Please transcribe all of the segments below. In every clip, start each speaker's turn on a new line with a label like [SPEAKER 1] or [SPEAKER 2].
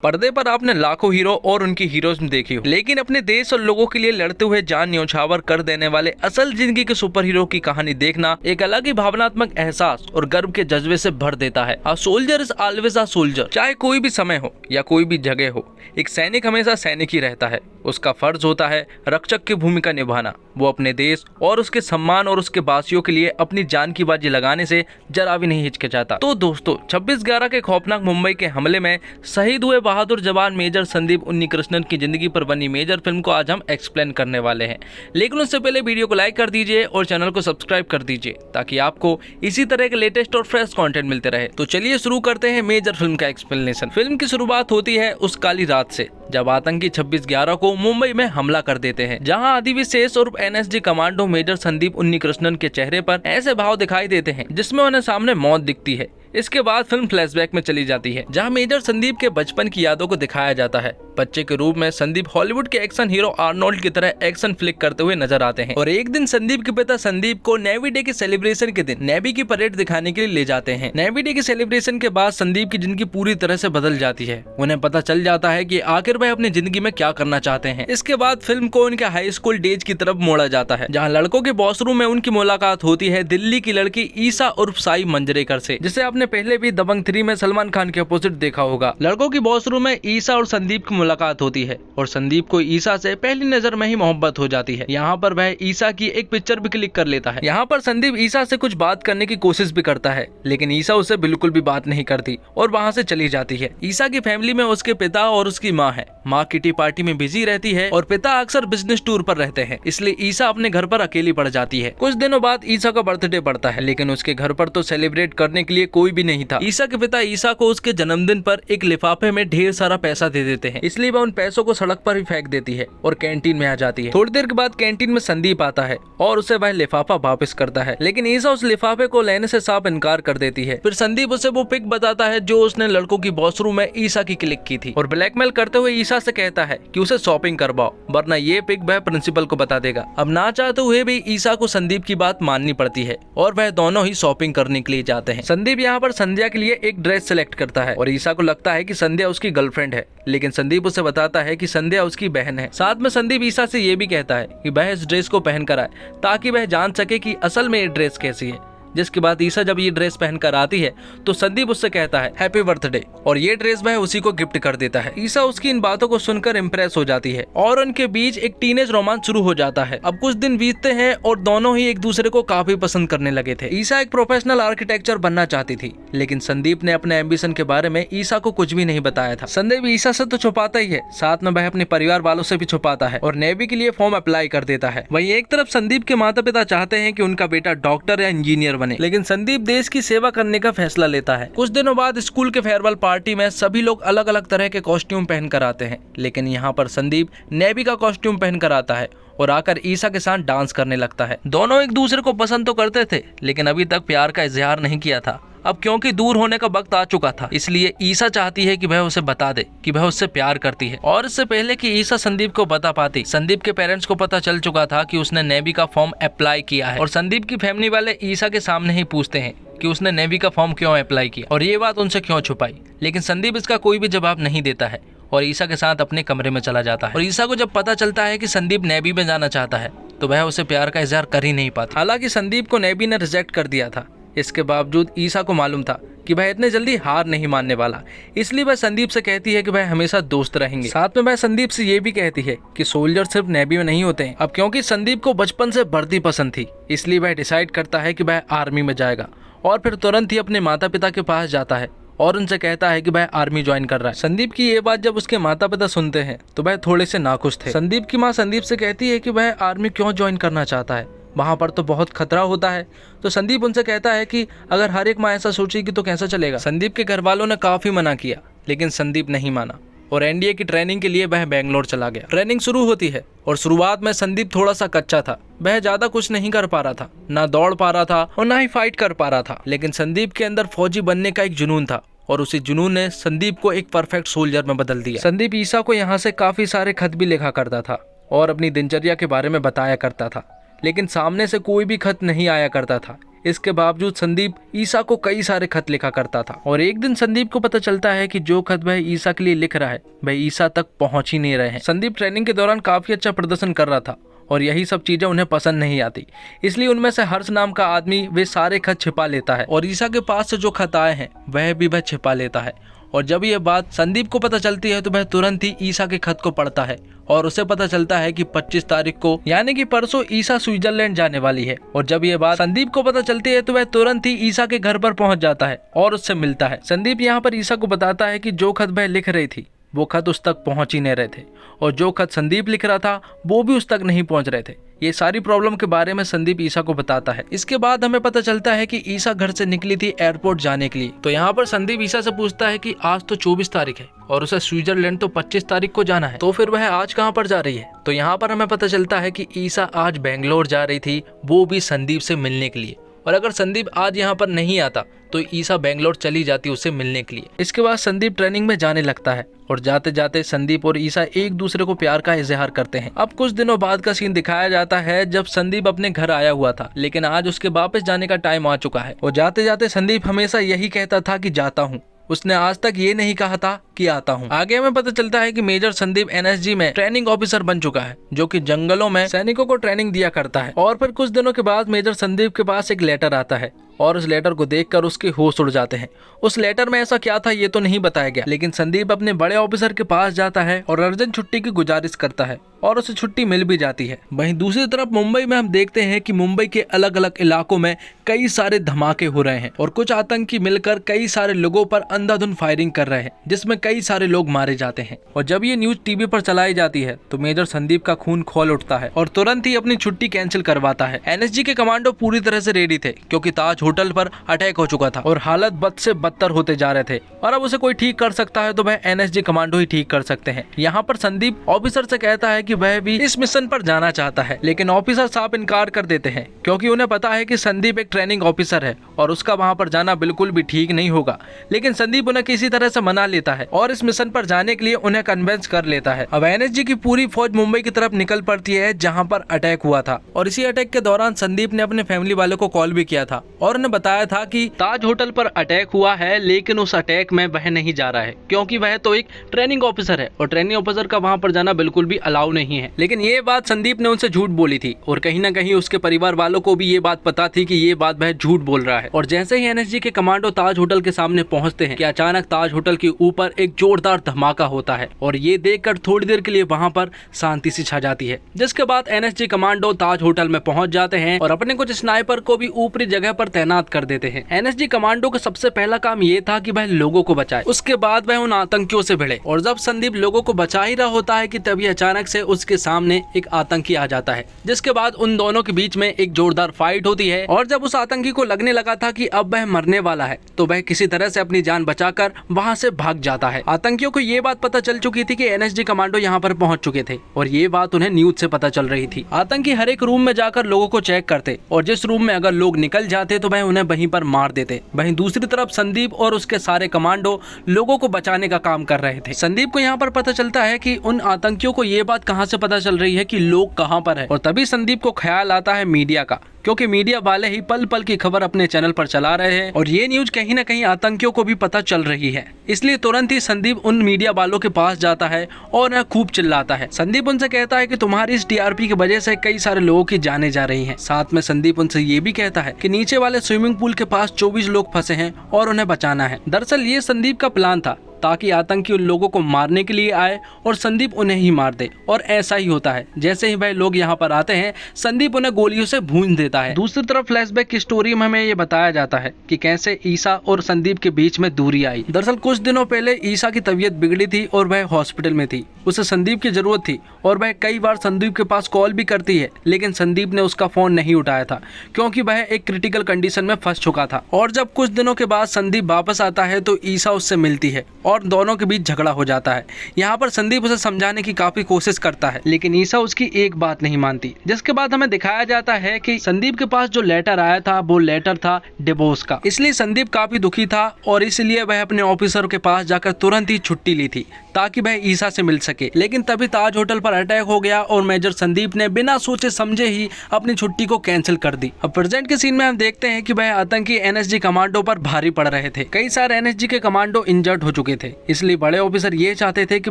[SPEAKER 1] पर्दे पर आपने लाखों हीरो और उनकी हीरोइज्म देखी हो, लेकिन अपने देश और लोगों के लिए लड़ते हुए जान न्यौछावर कर देने वाले असल जिंदगी के सुपर हीरो की कहानी देखना एक अलग ही भावनात्मक एहसास और गर्व के जज्बे से भर देता है। A soldier is always a soldier. चाहे कोई भी समय हो या कोई भी जगह हो, एक सैनिक हमेशा सैनिक ही रहता है। उसका फर्ज होता है रक्षक की भूमिका निभाना। वो अपने देश और उसके सम्मान और उसके वासियों के लिए अपनी जान की बाजी लगाने से जरा भी नहीं हिचकिचाता। तो दोस्तों, 26/11 के खौफनाक मुंबई के हमले में शहीद हुए बहादुर जवान मेजर संदीप उन्नीकृष्णन की जिंदगी पर बनी मेजर फिल्म को आज हम एक्सप्लेन करने वाले हैं। लेकिन उससे पहले वीडियो को लाइक कर दीजिए और चैनल को सब्सक्राइब कर दीजिए ताकि आपको इसी तरह के लेटेस्ट और फ्रेश कंटेंट मिलते रहे। तो चलिए शुरू करते हैं मेजर फिल्म का एक्सप्लेनेशन। फिल्म की शुरुआत होती है उस काली रात से जब आतंकी 26/11 को मुंबई में हमला कर देते हैं, जहां अधिविशेष और NSG commando major Sandeep Unnikrishnan के चेहरे पर ऐसे भाव दिखाई देते हैं जिसमें उन्हें सामने मौत दिखती है। इसके बाद फिल्म फ्लैशबैक में चली जाती है जहां मेजर संदीप के बचपन की यादों को दिखाया जाता है। बच्चे के रूप में संदीप हॉलीवुड के एक्शन हीरो आर्नोल्ड की तरह एक्शन फ्लिक करते हुए नजर आते हैं और एक दिन संदीप के पिता संदीप को नेवी डे के सेलिब्रेशन के दिन नेवी की परेड दिखाने के लिए ले जाते हैं। नेवी डे के सेलिब्रेशन के बाद संदीप की जिंदगी पूरी तरह से बदल जाती है। उन्हें पता चल जाता है कि आखिर वह अपनी जिंदगी में क्या करना चाहते हैं। इसके बाद फिल्म को उनके हाई स्कूल डेज की तरफ मोड़ा जाता है जहाँ लड़कों के वॉशरूम में उनकी मुलाकात होती है दिल्ली की लड़की ईसा उर्फ साई मंजरेकर से, जिसे आपने पहले भी दबंग 3 में सलमान खान के अपोजिट देखा होगा। लड़कों की वॉशरूम में ईसा और संदीप की मुलाकात होती है और संदीप को ईसा से पहली नजर में ही मोहब्बत हो जाती है। यहाँ पर वह ईसा की एक पिक्चर भी क्लिक कर लेता है। यहाँ पर संदीप ईसा से कुछ बात करने की कोशिश भी करता है, लेकिन ईसा उससे बिल्कुल भी बात नहीं करती और वहाँ से चली जाती है। ईसा की फैमिली में उसके पिता और उसकी माँ है। माँ किटी पार्टी में बिजी रहती है और पिता अक्सर बिजनेस टूर पर रहते हैं, इसलिए ईसा अपने घर पर अकेली पड़ जाती है। कुछ दिनों बाद ईसा का बर्थडे पड़ता है, लेकिन उसके घर पर तो सेलिब्रेट करने के लिए कोई भी नहीं था। ईसा के पिता ईसा को उसके जन्मदिन पर एक लिफाफे में ढेर सारा पैसा दे देते हैं, इसलिए वह उन पैसों को सड़क पर ही फेंक देती है और कैंटीन में आ जाती है। थोड़ी देर के बाद कैंटीन में संदीप आता है और उसे वह लिफाफा वापस करता है, लेकिन ईसा उस लिफाफे को लेने से साफ इनकार कर देती है। फिर संदीप उसे वो पिक बताता है जो उसने लड़कों की वॉशरूम में ईसा की क्लिक की थी और ब्लैकमेल करते हुए ईसा से कहता है कि उसे शॉपिंग करवाओ वरना ये पिक वह प्रिंसिपल को बता देगा। अब ना चाहते हुए भी ईसा को संदीप की बात माननी पड़ती है और वह दोनों ही शॉपिंग करने के लिए जाते हैं। संदीप यहाँ पर संध्या के लिए एक ड्रेस सेलेक्ट करता है और ईसा को लगता है कि संध्या उसकी गर्लफ्रेंड है, लेकिन संदीप उसे बताता है कि संध्या उसकी बहन है। साथ में संदीप ईसा से ये भी कहता है कि वह इस ड्रेस को पहन कर आए ताकि वह जान सके कि असल में ये ड्रेस कैसी है। जिसके बाद ईसा जब ये ड्रेस पहनकर आती है तो संदीप उससे कहता है हैप्पी बर्थडे और ये ड्रेस वह उसी को गिफ्ट कर देता है। ईसा उसकी इन बातों को सुनकर इम्प्रेस हो जाती है और उनके बीच एक टीनेज रोमांस शुरू हो जाता है। अब कुछ दिन बीतते हैं और दोनों ही एक दूसरे को काफी पसंद करने लगे थे। ईसा एक प्रोफेशनल आर्किटेक्चर बनना चाहती थी, लेकिन संदीप ने अपने एम्बिशन के बारे में ईसा को कुछ भी नहीं बताया था। संदीप ईसा से तो छुपाता ही है, साथ में वह अपने परिवार वालों से भी छुपाता है और नेवी के लिए फॉर्म अप्लाई कर देता है। वहीं एक तरफ संदीप के माता पिता चाहते हैं कि उनका बेटा डॉक्टर या इंजीनियर बने, लेकिन संदीप देश की सेवा करने का फैसला लेता है। कुछ दिनों बाद स्कूल के फेयरवेल पार्टी में सभी लोग अलग अलग तरह के कॉस्ट्यूम पहनकर आते हैं, लेकिन यहाँ पर संदीप नेवी का कॉस्ट्यूम पहनकर आता है और आकर ईसा के साथ डांस करने लगता है। दोनों एक दूसरे को पसंद तो करते थे, लेकिन अभी तक प्यार का इजहार नहीं किया था। अब क्योंकि दूर होने का वक्त आ चुका था, इसलिए ईसा चाहती है कि वह उसे बता दे कि वह उससे प्यार करती है। और इससे पहले कि ईसा संदीप को बता पाती, संदीप के पेरेंट्स को पता चल चुका था कि उसने नेवी का फॉर्म अप्लाई किया है और संदीप की फैमिली वाले ईसा के सामने ही पूछते हैं कि उसने नेवी का फॉर्म क्यों अप्लाई किया और ये बात उनसे क्यों छुपाई। लेकिन संदीप इसका कोई भी जवाब नहीं देता है और ईसा के साथ अपने कमरे में चला जाता है। और ईसा को जब पता चलता है कि संदीप नेवी में जाना चाहता है तो वह उसे प्यार का इजहार कर ही नहीं पाती। हालांकि संदीप को नेवी ने रिजेक्ट कर दिया था, इसके बावजूद ईसा को मालूम था कि वह इतने जल्दी हार नहीं मानने वाला, इसलिए वह संदीप से कहती है कि वह हमेशा दोस्त रहेंगे। साथ में वह संदीप से ये भी कहती है कि सोल्जर सिर्फ नेवी में नहीं होते हैं। अब क्योंकि संदीप को बचपन से वर्दी पसंद थी, इसलिए वह डिसाइड करता है कि वह आर्मी में जाएगा और फिर तुरंत ही अपने माता पिता के पास जाता है और उनसे कहता है कि वह आर्मी ज्वाइन कर रहा है। संदीप की ये बात जब उसके माता पिता सुनते हैं तो वह थोड़े से नाखुश थे। संदीप की माँ संदीप से कहती है कि वह आर्मी क्यों ज्वाइन करना चाहता है, वहाँ पर तो बहुत खतरा होता है। तो संदीप उनसे कहता है कि अगर हर एक माँ ऐसा सोचेगी तो कैसा चलेगा। संदीप के घर वालों ने काफी मना किया, लेकिन संदीप नहीं माना और एनडीए की ट्रेनिंग के लिए वह बेंगलोर चला गया। ट्रेनिंग शुरू होती है और शुरुआत में संदीप थोड़ा सा कच्चा था। वह ज्यादा कुछ नहीं कर पा रहा था, ना दौड़ पा रहा था और ना ही फाइट कर पा रहा था, लेकिन संदीप के अंदर फौजी बनने का एक जुनून था और उसी जुनून ने संदीप को एक परफेक्ट सोल्जर में बदल दिया। संदीप ईसा को यहाँ से काफी सारे खत भी लिखा करता था और अपनी दिनचर्या के बारे में बताया करता था, लेकिन सामने से कोई भी खत नहीं आया करता था। इसके बावजूद संदीप ईसा को कई सारे खत लिखा करता था और एक दिन संदीप को पता चलता है कि जो खत वह ईसा के लिए लिख रहा है वह ईसा तक पहुंच ही नहीं रहे हैं। संदीप ट्रेनिंग के दौरान काफी अच्छा प्रदर्शन कर रहा था और यही सब चीजें उन्हें पसंद नहीं आती, इसलिए उनमें से हर्ष नाम का आदमी वे सारे खत छिपा लेता है और ईसा के पास से जो खत आए हैं वह छिपा लेता है। और जब ये बात संदीप को पता चलती है तो वह तुरंत ही ईसा के खत को पढ़ता है और उसे पता चलता है कि 25 तारीख को यानी कि परसों ईसा स्विट्जरलैंड जाने वाली है। और जब ये बात संदीप को पता चलती है तो वह तुरंत ही ईसा के घर पर पहुंच जाता है और उससे मिलता है। संदीप यहाँ पर ईसा को बताता है कि जो खत वह लिख रही थी वो खत उस तक पहुंच ही नहीं रहे थे और जो खत संदीप लिख रहा था वो भी उस तक नहीं पहुंच रहे थे। ये सारी प्रॉब्लम के बारे में संदीप ईसा को बताता है। इसके बाद हमें पता चलता है कि ईसा घर से निकली थी एयरपोर्ट जाने के लिए। तो यहाँ पर संदीप ईसा से पूछता है कि आज तो 24 तारीख है और उसे स्विट्जरलैंड तो 25 तारीख को जाना है, तो फिर वह आज कहाँ पर जा रही है। तो यहाँ पर हमें पता चलता है कि ईसा आज बेंगलोर जा रही थी, वो भी संदीप से मिलने के लिए। और अगर संदीप आज यहाँ पर नहीं आता तो ईसा बेंगलोर चली जाती उससे मिलने के लिए। इसके बाद संदीप ट्रेनिंग में जाने लगता है और जाते जाते संदीप और ईसा एक दूसरे को प्यार का इजहार करते हैं। अब कुछ दिनों बाद का सीन दिखाया जाता है जब संदीप अपने घर आया हुआ था, लेकिन आज उसके वापस जाने का टाइम आ चुका है और जाते जाते संदीप हमेशा यही कहता था कि जाता हूँ, उसने आज तक ये नहीं कहा था कि आता हूँ। आगे हमें पता चलता है कि मेजर संदीप एनएसजी में ट्रेनिंग ऑफिसर बन चुका है, जो कि जंगलों में सैनिकों को ट्रेनिंग दिया करता है। और फिर कुछ दिनों के बाद मेजर संदीप के पास एक लेटर आता है और उस लेटर को देखकर उसके होश उड़ जाते हैं। उस लेटर में ऐसा क्या था ये तो नहीं बताया गया, लेकिन संदीप अपने बड़े ऑफिसर के पास जाता है और अर्जेंट छुट्टी की गुजारिश करता है और उसे छुट्टी मिल भी जाती है। वहीं दूसरी तरफ मुंबई में हम देखते हैं कि मुंबई के अलग अलग इलाकों में कई सारे धमाके हो रहे हैं और कुछ आतंकी मिलकर कई सारे लोगों पर अंधाधुंध फायरिंग कर रहे हैं, जिसमें कई सारे लोग मारे जाते हैं। और जब ये न्यूज टीवी पर चलाई जाती है तो मेजर संदीप का खून खौल उठता है और तुरंत ही अपनी छुट्टी कैंसिल करवाता है। एनएसजी के कमांडो पूरी तरह से रेडी थे क्योंकि ताज होटल पर अटैक हो चुका था और हालत बद से बदतर होते जा रहे थे और अब उसे कोई ठीक कर सकता है तो वह एनएसजी कमांडो ही ठीक कर सकते हैं। यहाँ पर संदीप ऑफिसर से कहता है कि वह भी इस मिशन पर जाना चाहता है, लेकिन ऑफिसर साफ इनकार कर देते हैं क्योंकि उन्हें पता है कि संदीप एक ट्रेनिंग ऑफिसर है और उसका वहाँ पर जाना बिल्कुल भी ठीक नहीं होगा। लेकिन संदीप उन्हें किसी तरह से मना लेता है और इस मिशन पर जाने के लिए उन्हें कन्विंस कर लेता है। अब एनएसजी की पूरी फौज मुंबई की तरफ निकल पड़ती है जहाँ पर अटैक हुआ था और इसी अटैक के दौरान संदीप ने अपने फैमिली वालों को कॉल भी किया था और उन्हें बताया था कि ताज होटल पर अटैक हुआ है, लेकिन उस अटैक में वह नहीं जा रहा है क्योंकि वह तो एक ट्रेनिंग ऑफिसर है और ट्रेनिंग ऑफिसर का वहाँ पर जाना बिल्कुल भी अलाउ नहीं है। लेकिन ये बात संदीप ने उनसे झूठ बोली थी और कहीं ना कहीं उसके परिवार वालों को भी ये बात पता थी कि ये बात वह झूठ बोल रहा है। और जैसे ही एनएसजी के कमांडो ताज होटल के सामने पहुंचते हैं कि अचानक ताज होटल के ऊपर एक जोरदार धमाका होता है और ये देखकर थोड़ी देर के लिए वहां पर शांति सी छा जाती है, जिसके बाद एनएसजी कमांडो ताज होटल में पहुंच जाते हैं और अपने कुछ स्नाइपर को भी ऊपरी जगह पर तैनात कर देते हैं। एनएसजी कमांडो का सबसे पहला काम ये था कि वह लोगों को बचाए, उसके बाद वह उन आतंकियों से भिड़े। और जब संदीप लोगों को बचा ही रहा होता है कि तभी अचानक से उसके सामने एक आतंकी आ जाता है, जिसके बाद उन दोनों के बीच में एक जोरदार फाइट होती है। और जब उस आतंकी को लगने लगा था कि अब वह मरने वाला है तो वह किसी तरह से अपनी जान बचाकर वहां से भाग जाता है। आतंकियों को ये बात पता चल चुकी थी कि एनएसजी कमांडो यहाँ पर पहुंच चुके थे और ये बात उन्हें न्यूज से पता चल रही थी। आतंकी हर एक रूम में जाकर लोगों को चेक करते और जिस रूम में अगर लोग निकल जाते तो वह उन्हें वहीं पर मार देते। वहीं दूसरी तरफ संदीप और उसके सारे कमांडो लोगों को बचाने का काम कर रहे थे। संदीप को यहाँ पर पता चलता है कि उन आतंकियों को ये बात कहाँ से पता चल रही है कि लोग कहाँ पर है और तभी संदीप को ख्याल आता है मीडिया का, क्योंकि मीडिया वाले ही पल पल की खबर अपने चैनल पर चला रहे हैं और ये न्यूज कहीं ना कहीं आतंकियों को भी पता चल रही है। इसलिए तुरंत ही संदीप उन मीडिया वालों के पास जाता है और उन्हें खूब चिल्लाता है। संदीप उनसे कहता है कि तुम्हारी इस टीआरपी की वजह से कई सारे लोगों की जानें जा रही हैं। साथ में संदीप उनसे ये भी कहता है कि नीचे वाले स्विमिंग पूल के पास 24 लोग फंसे हैं और उन्हें बचाना है। दरअसल ये संदीप का प्लान था ताकि आतंकी उन लोगों को मारने के लिए आए और संदीप उन्हें ही मार दे। और ऐसा ही होता है, जैसे ही वह लोग यहाँ पर आते हैं संदीप उन्हें गोलियों से भूंज देता है। दूसरी तरफ फ्लैशबैक की स्टोरी में हमें ये बताया जाता है कि कैसे ईसा और संदीप के बीच में दूरी आई। दरअसल कुछ दिनों पहले ईसा की तबीयत बिगड़ी थी और वह हॉस्पिटल में थी। उसे संदीप की जरूरत थी और वह कई बार संदीप के पास कॉल भी करती है, लेकिन संदीप ने उसका फोन नहीं उठाया था क्योंकि वह एक क्रिटिकल कंडीशन में फंस चुका था। और जब कुछ दिनों के बाद संदीप वापस आता है तो ईसा उससे मिलती है और दोनों के बीच झगड़ा हो जाता है। यहाँ पर संदीप उसे समझाने की काफी कोशिश करता है, लेकिन ईसा उसकी एक बात नहीं मानती। जिसके बाद हमें दिखाया जाता है कि संदीप के पास जो लेटर आया था वो लेटर था डिवोर्स का। इसलिए संदीप काफी दुखी था और इसलिए वह अपने ऑफिसर के पास जाकर तुरंत ही छुट्टी ली थी ताकि वह ईसा से मिल सके। सके, लेकिन तभी ताज होटल पर अटैक हो गया और मेजर संदीप ने बिना सोचे समझे ही अपनी छुट्टी को कैंसिल कर दी। अब प्रेजेंट के सीन में हम देखते हैं कि वह आतंकी एनएसजी कमांडो पर भारी पड़ रहे थे। कई सारे एनएसजी के कमांडो इंजर्ड हो चुके थे, इसलिए बड़े ऑफिसर ये चाहते थे कि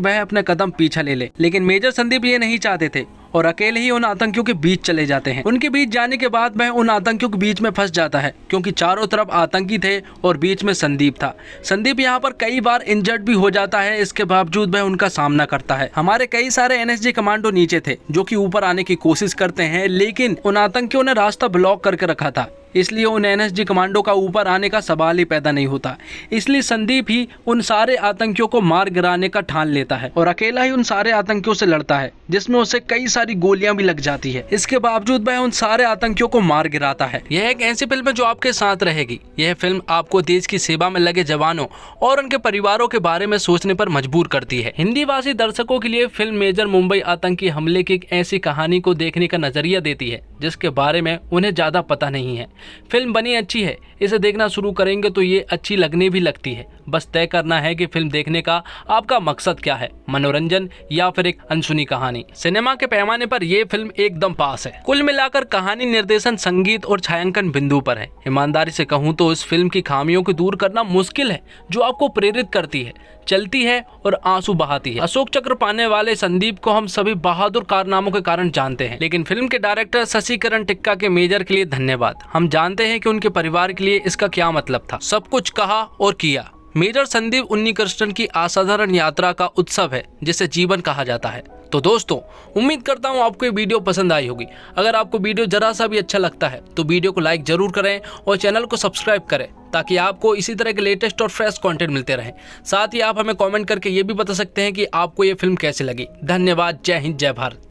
[SPEAKER 1] वह अपना कदम पीछे ले ले, लेकिन मेजर संदीप ये नहीं चाहते थे और अकेले ही उन आतंकियों के बीच चले जाते हैं। उनके बीच जाने के बाद वह उन आतंकियों के बीच में फंस जाता है, क्योंकि चारों तरफ आतंकी थे और बीच में संदीप था। संदीप यहाँ पर कई बार इंजर्ड भी हो जाता है, इसके बावजूद वह उनका सामना करता है। हमारे कई सारे एनएसजी कमांडो नीचे थे जो कि ऊपर आने की कोशिश करते हैं, लेकिन उन आतंकियों ने रास्ता ब्लॉक करके रखा था, इसलिए उन एनएसजी कमांडो का ऊपर आने का सवाल ही पैदा नहीं होता। इसलिए संदीप ही उन सारे आतंकियों को मार गिराने का ठान लेता है और अकेला ही उन सारे आतंकियों से लड़ता है, जिसमें उसे कई सारी गोलियां भी लग जाती है। इसके बावजूद वह उन सारे आतंकियों को मार गिराता है। यह एक ऐसी फिल्म है जो आपके साथ रहेगी। यह फिल्म आपको देश की सेवा में लगे जवानों और उनके परिवारों के बारे में सोचने पर मजबूर करती है। हिंदी भाषी दर्शकों के लिए फिल्म मेजर मुंबई आतंकी हमले की एक ऐसी कहानी को देखने का नजरिया देती है जिसके बारे में उन्हें ज्यादा पता नहीं है। फिल्म बनी अच्छी है, इसे देखना शुरू करेंगे तो ये अच्छी लगने भी लगती है। बस तय करना है कि फिल्म देखने का आपका मकसद क्या है, मनोरंजन या फिर एक अनसुनी कहानी। सिनेमा के पैमाने पर यह फिल्म एकदम पास है। कुल मिलाकर कहानी, निर्देशन, संगीत और छायांकन बिंदु पर है। ईमानदारी से कहूँ तो इस फिल्म की खामियों को दूर करना मुश्किल है, जो आपको प्रेरित करती है, चलती है और आंसू बहाती है। अशोक चक्र पाने वाले संदीप को हम सभी बहादुर कारनामों के कारण जानते हैं, लेकिन फिल्म के डायरेक्टर शशिकरण टिक्का के मेजर के लिए धन्यवाद। हम जानते हैं कि उनके परिवार के लिए इसका क्या मतलब था। सब कुछ कहा और किया। मेजर संदीप उन्नीकृष्णन की असाधारण यात्रा का उत्सव है जिसे जीवन कहा जाता है। तो दोस्तों, उम्मीद करता हूँ आपको ये वीडियो पसंद आई होगी। अगर आपको वीडियो जरा सा भी अच्छा लगता है तो वीडियो को लाइक जरूर करें और चैनल को सब्सक्राइब करें, ताकि आपको इसी तरह के लेटेस्ट और फ्रेश कंटेंट मिलते रहें। साथ ही आप हमें कमेंट करके ये भी बता सकते हैं कि आपको ये फिल्म कैसी लगी। धन्यवाद। जय हिंद, जय भारत।